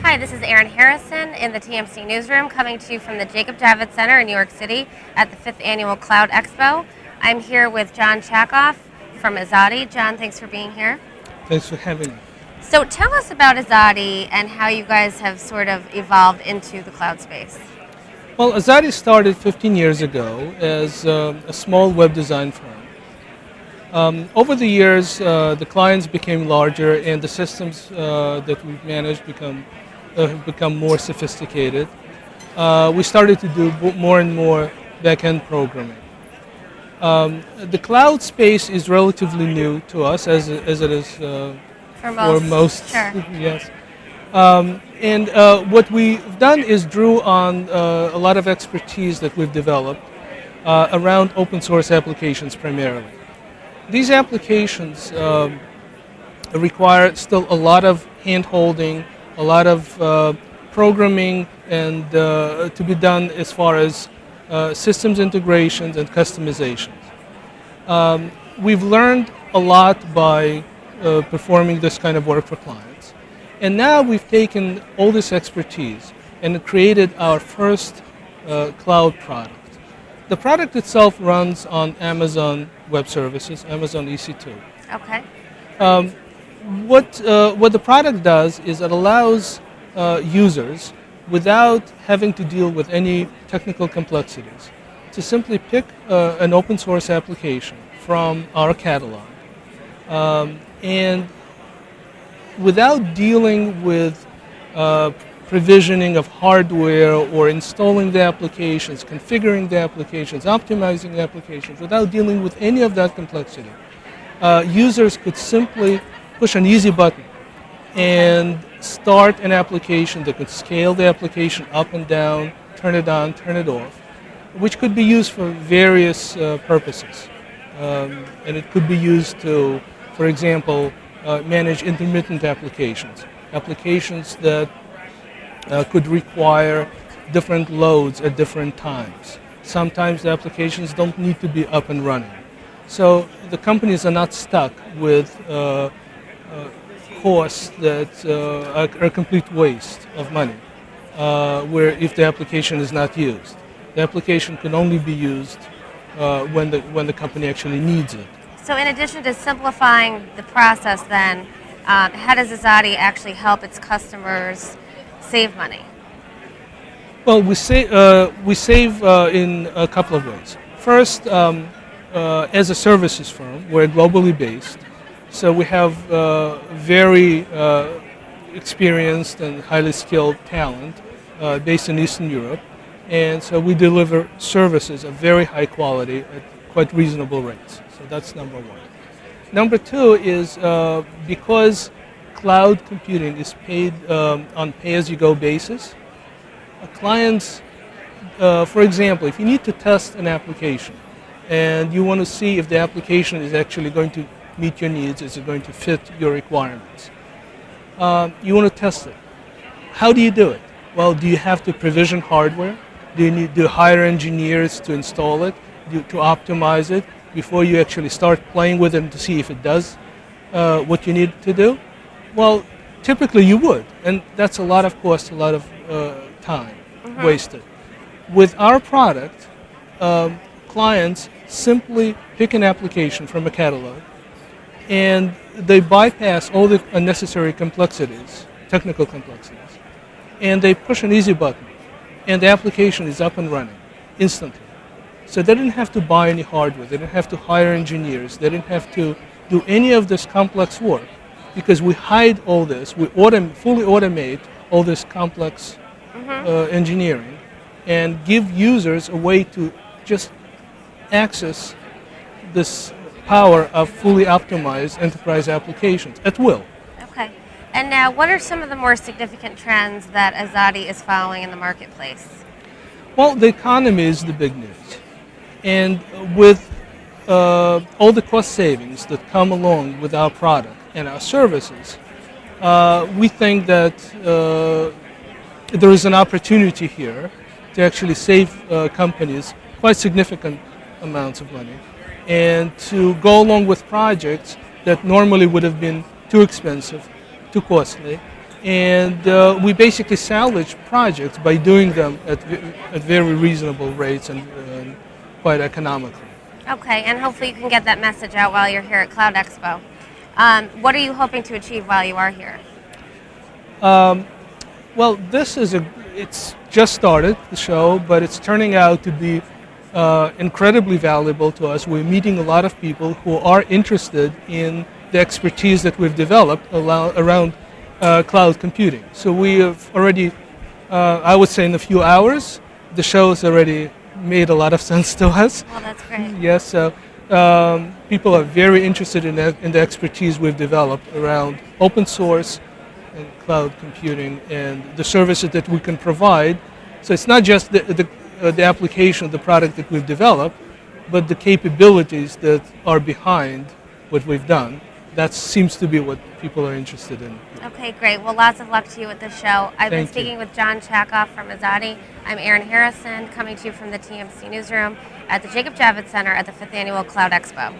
Hi, this is Erin Harrison in the TMC newsroom, coming to you from the Jacob Javits Center in New York City at the 5th Annual Cloud Expo. I'm here with Jon Chakoff from Azati. Jon, thanks for being here. Thanks for having me. So tell us about Azati and how you guys have sort of evolved into the cloud space. Well, Azati started 15 years ago as a small web design firm. Over the years, the clients became larger and the systems that we've managed have become more sophisticated. We started to do more and more back-end programming. The cloud space is relatively new to us, as it is For most, sure. Yes. And what we've done is drew on a lot of expertise that we've developed around open source applications primarily. These applications require still a lot of hand-holding, a lot of programming, and to be done as far as systems integrations and customizations. We've learned a lot by performing this kind of work for clients. And now we've taken all this expertise and created our first cloud product. The product itself runs on Amazon Web Services, Amazon EC2. Okay. What the product does is it allows users, without having to deal with any technical complexities, to simply pick an open source application from our catalog and without dealing with provisioning of hardware or installing the applications, configuring the applications, optimizing the applications, without dealing with any of that complexity, users could simply push an easy button and start an application that could scale the application up and down, turn it on, turn it off, which could be used for various purposes. And it could be used to, for example, manage intermittent applications that could require different loads at different times. Sometimes the applications don't need to be up and running. So the companies are not stuck with costs that are a complete waste of money, where if the application is not used. The application can only be used when the company actually needs it. So in addition to simplifying the process then, how does Azati actually help its customers save money? Well, we save in a couple of ways. First, as a services firm, we're globally based, so we have very experienced and highly skilled talent based in Eastern Europe, and so we deliver services of very high quality at quite reasonable rates. So that's number one. Number two is because cloud computing is paid on pay-as-you-go basis, clients, for example, if you need to test an application and you want to see if the application is actually going to meet your needs, is it going to fit your requirements, you want to test it. How do you do it? Well, do you have to provision hardware? Do you need to hire engineers to install it, to optimize it before you actually start playing with it to see if it does what you need to do? Well, typically you would, and that's a lot of cost, a lot of time wasted. With our product, clients simply pick an application from a catalog and they bypass all the unnecessary complexities, technical complexities, and they push an easy button and the application is up and running instantly. So they didn't have to buy any hardware, they didn't have to hire engineers, they didn't have to do any of this complex work, because we hide all this, we fully automate all this complex engineering and give users a way to just access this power of fully optimized enterprise applications at will. Okay. And now, what are some of the more significant trends that Azati is following in the marketplace? Well, the economy is the big news. And with all the cost savings that come along with our product and our services, we think that there is an opportunity here to actually save companies quite significant amounts of money and to go along with projects that normally would have been too expensive, too costly, and we basically salvage projects by doing them at very reasonable rates and quite economically. Okay, and hopefully you can get that message out while you're here at Cloud Expo. What are you hoping to achieve while you are here? Well, it's just started, the show, but it's turning out to be incredibly valuable to us. We're meeting a lot of people who are interested in the expertise that we've developed around cloud computing. So we have already, I would say in a few hours, the show has already made a lot of sense to us. Well, that's great. Yes, so people are very interested in the expertise we've developed around open source and cloud computing and the services that we can provide. So it's not just the application of the product that we've developed, but the capabilities that are behind what we've done. That seems to be what people are interested in. Okay, great. Well, lots of luck to you with the show. I've been Thank speaking you. with Jon Chakoff from Azati. I'm Erin Harrison, coming to you from the TMC Newsroom at the Jacob Javits Center at the 5th Annual Cloud Expo.